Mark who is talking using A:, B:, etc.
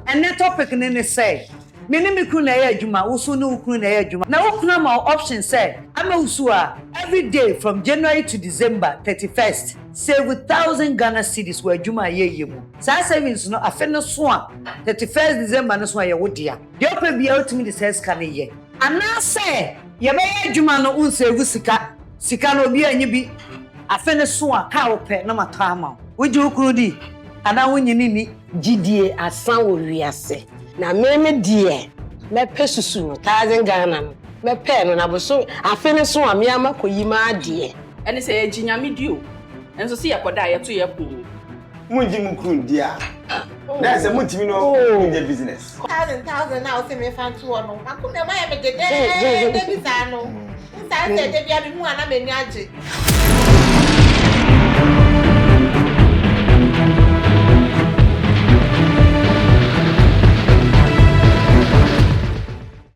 A: And that topic ne say. Me kunu na ya adwuma, wo so ne wo kunu na ya adwuma. Na wo kunu ma option say, ama usua every day from January to December 31st, save 1,000 Ghana cedis wo adwuma ye mu. Sa savings no afe no so a 31st December no so ye wo dia. De opa bia otimi de says ka ne ye. Ana say, ye be adwuma no unsave sika. Sika no obi anyi bi. Afe no so a ka wo pe na mato ama. Wo ji wo kunu di. Ana wo nyini ni
B: gidie asan wo wiase. Na meme die me pesusu 1,000 Ghana no me pe no na boso afene so ame amakoyi ma die
C: ene se ejinyame dio enso se yekoda ye to ye ko
D: munji mukun dia na se muntimi no munje business
E: 1,000 na o se me fan to no akuna ma ya me dede de bisa no nsa se de bia bi mu ana me ni age